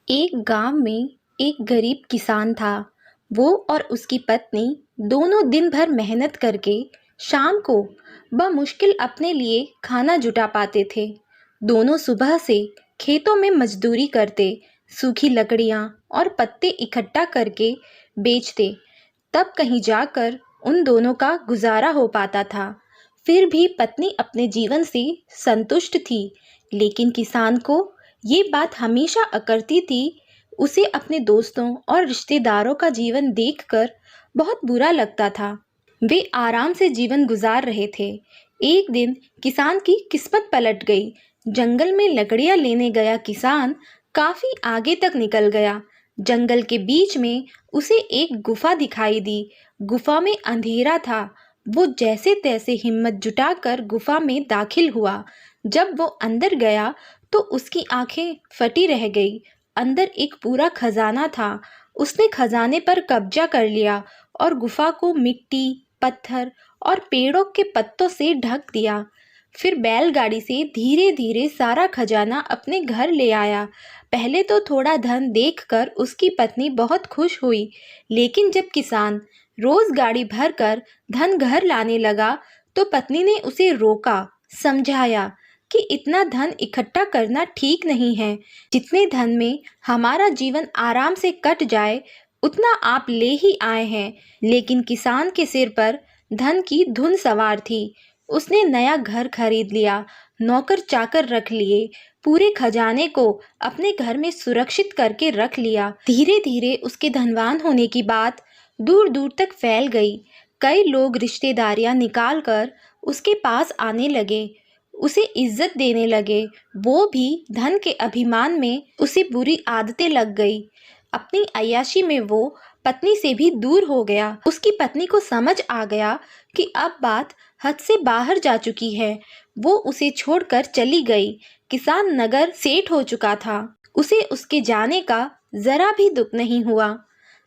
एक गांव में एक गरीब किसान था। वो और उसकी पत्नी दोनों दिन भर मेहनत करके शाम को बमुश्किल अपने लिए खाना जुटा पाते थे। दोनों सुबह से खेतों में मजदूरी करते, सूखी लकड़ियां और पत्ते इकट्ठा करके बेचते, तब कहीं जाकर उन दोनों का गुजारा हो पाता था। फिर भी पत्नी अपने जीवन से संतुष्ट थी, लेकिन किसान को ये बात हमेशा अकरती थी। उसे अपने दोस्तों और रिश्तेदारों का जीवन देखकर बहुत बुरा लगता था। वे आराम से जीवन गुजार रहे थे। एक दिन किसान की किस्मत पलट गई। जंगल में लकड़ियां लेने गया किसान काफी आगे तक निकल गया। जंगल के बीच में उसे एक गुफा दिखाई दी। गुफा में अंधेरा था। वो जैसे तैसे हिम्मत जुटाकर गुफा में दाखिल हुआ। जब वो अंदर गया तो उसकी आंखें फटी रह गई। अंदर एक पूरा खजाना था। उसने खजाने पर कब्जा कर लिया और गुफा को मिट्टी, पत्थर और पेड़ों के पत्तों से ढक दिया। फिर बैलगाड़ी से धीरे धीरे सारा खजाना अपने घर ले आया। पहले तो थोड़ा धन देखकर उसकी पत्नी बहुत खुश हुई, लेकिन जब किसान रोज गाड़ी भरकर धन घर लाने लगा तो पत्नी ने उसे रोका, समझाया कि इतना धन इकट्ठा करना ठीक नहीं है। जितने धन में हमारा जीवन आराम से कट जाए उतना आप ले ही आए हैं। लेकिन किसान के सिर पर धन की धुन सवार थी। उसने नया घर खरीद लिया, नौकर चाकर रख लिए, पूरे खजाने को अपने घर में सुरक्षित करके रख लिया। धीरे धीरे उसके धनवान होने की बात दूर दूर तक फैल गई। कई लोग रिश्तेदारियां निकाल कर उसके पास आने लगे, उसे इज्जत देने लगे। वो भी धन के अभिमान में उसे बुरी आदतें लग गई। अपनी अय्याशी में वो पत्नी से भी दूर हो गया। उसकी पत्नी को समझ आ गया कि अब बात हद से बाहर जा चुकी है। वो उसे छोड़कर चली गई। किसान नगर सेठ हो चुका था। उसे उसके जाने का जरा भी दुख नहीं हुआ।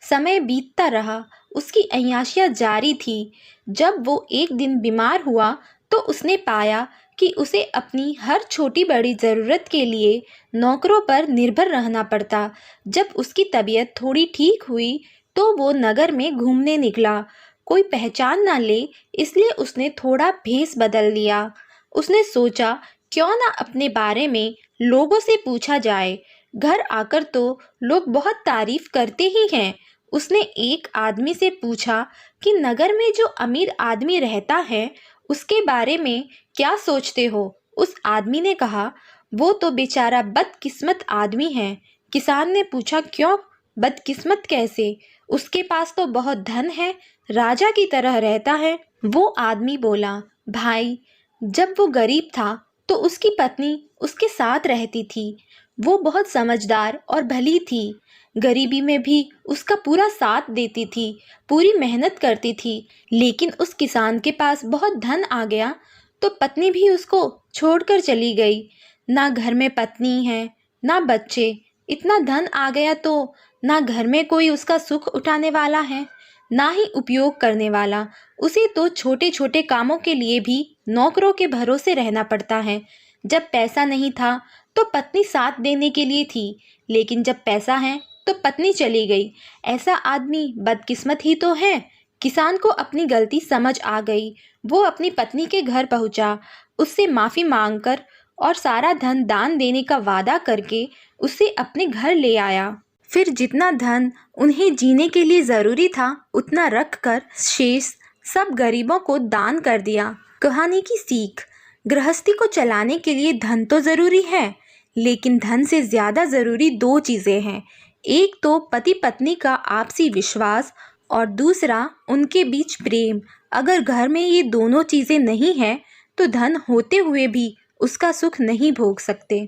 समय बीतता रहा, उसकी अय्याशियां जारी थी। जब वो एक दिन बीमार हुआ तो उसने पाया कि उसे अपनी हर छोटी बड़ी ज़रूरत के लिए नौकरों पर निर्भर रहना पड़ता। जब उसकी तबीयत थोड़ी ठीक हुई तो वो नगर में घूमने निकला। कोई पहचान ना ले इसलिए उसने थोड़ा भेष बदल लिया। उसने सोचा क्यों ना अपने बारे में लोगों से पूछा जाए। घर आकर तो लोग बहुत तारीफ करते ही हैं। उसने एक आदमी से पूछा कि नगर में जो अमीर आदमी रहता है उसके बारे में क्या सोचते हो। उस आदमी ने कहा, वो तो बेचारा बदकिस्मत आदमी है। किसान ने पूछा, क्यों बदकिस्मत कैसे? उसके पास तो बहुत धन है, राजा की तरह रहता है। वो आदमी बोला, भाई, जब वो गरीब था तो उसकी पत्नी उसके साथ रहती थी। वो बहुत समझदार और भली थी। गरीबी में भी उसका पूरा साथ देती थी, पूरी मेहनत करती थी। लेकिन उस किसान के पास बहुत धन आ गया तो पत्नी भी उसको छोड़कर चली गई। ना घर में पत्नी है, ना बच्चे। इतना धन आ गया तो ना घर में कोई उसका सुख उठाने वाला है, ना ही उपयोग करने वाला। उसे तो छोटे छोटे कामों के लिए भी नौकरों के भरोसे रहना पड़ता है। जब पैसा नहीं था तो पत्नी साथ देने के लिए थी, लेकिन जब पैसा है तो पत्नी चली गई। ऐसा आदमी बदकिस्मत ही तो है। किसान को अपनी गलती समझ आ गई। वो अपनी पत्नी के घर पहुंचा, उससे माफी मांगकर और सारा धन दान देने का वादा करके उसे अपने घर ले आया। फिर जितना धन उन्हें जीने के लिए जरूरी था उतना रखकर शेष सब गरीबों को दान कर दिया। कहानी की सीख, गृहस्थी को चलाने के लिए धन तो जरूरी है, लेकिन धन से ज्यादा जरूरी दो चीजें हैं। एक तो पति पत्नी का आपसी विश्वास और दूसरा उनके बीच प्रेम। अगर घर में ये दोनों चीजें नहीं हैं तो धन होते हुए भी उसका सुख नहीं भोग सकते।